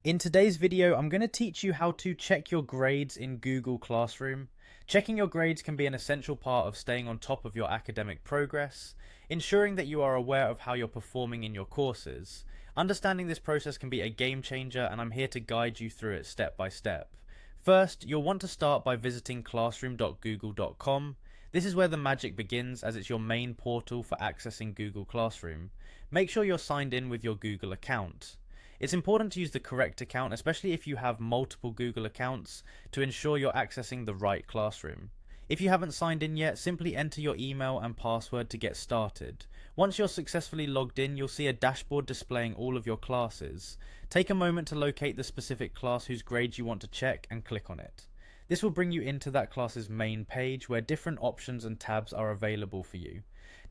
In today's video, I'm going to teach you how to check your grades in Google Classroom. Checking your grades can be an essential part of staying on top of your academic progress, ensuring that you are aware of how you're performing in your courses. Understanding this process can be a game changer, and I'm here to guide you through it step by step. First, you'll want to start by visiting classroom.google.com. This is where the magic begins, as it's your main portal for accessing Google Classroom. Make sure you're signed in with your Google account. It's important to use the correct account, especially if you have multiple Google accounts, to ensure you're accessing the right classroom. If you haven't signed in yet, simply enter your email and password to get started. Once you're successfully logged in, you'll see a dashboard displaying all of your classes. Take a moment to locate the specific class whose grades you want to check and click on it. This will bring you into that class's main page where different options and tabs are available for you.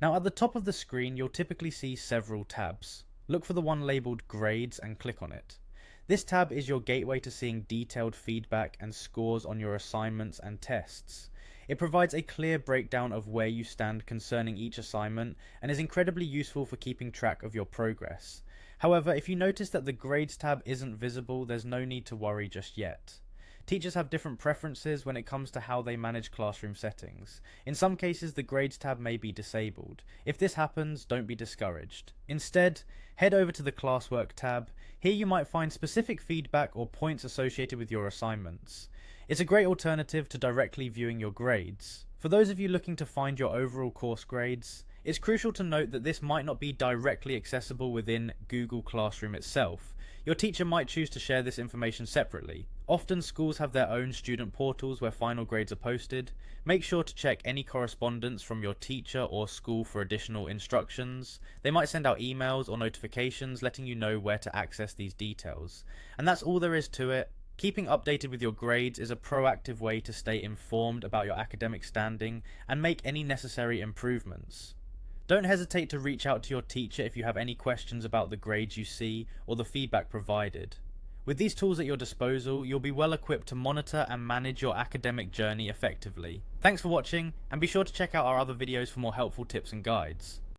Now at the top of the screen, you'll typically see several tabs. Look for the one labelled Grades and click on it. This tab is your gateway to seeing detailed feedback and scores on your assignments and tests. It provides a clear breakdown of where you stand concerning each assignment and is incredibly useful for keeping track of your progress. However, if you notice that the Grades tab isn't visible, there's no need to worry just yet. Teachers have different preferences when it comes to how they manage classroom settings. In some cases, the Grades tab may be disabled. If this happens, don't be discouraged. Instead, head over to the Classwork tab. Here you might find specific feedback or points associated with your assignments. It's a great alternative to directly viewing your grades. For those of you looking to find your overall course grades, it's crucial to note that this might not be directly accessible within Google Classroom itself. Your teacher might choose to share this information separately. Often schools have their own student portals where final grades are posted. Make sure to check any correspondence from your teacher or school for additional instructions. They might send out emails or notifications letting you know where to access these details. And that's all there is to it. Keeping updated with your grades is a proactive way to stay informed about your academic standing and make any necessary improvements. Don't hesitate to reach out to your teacher if you have any questions about the grades you see or the feedback provided. With these tools at your disposal, you'll be well equipped to monitor and manage your academic journey effectively. Thanks for watching, and be sure to check out our other videos for more helpful tips and guides.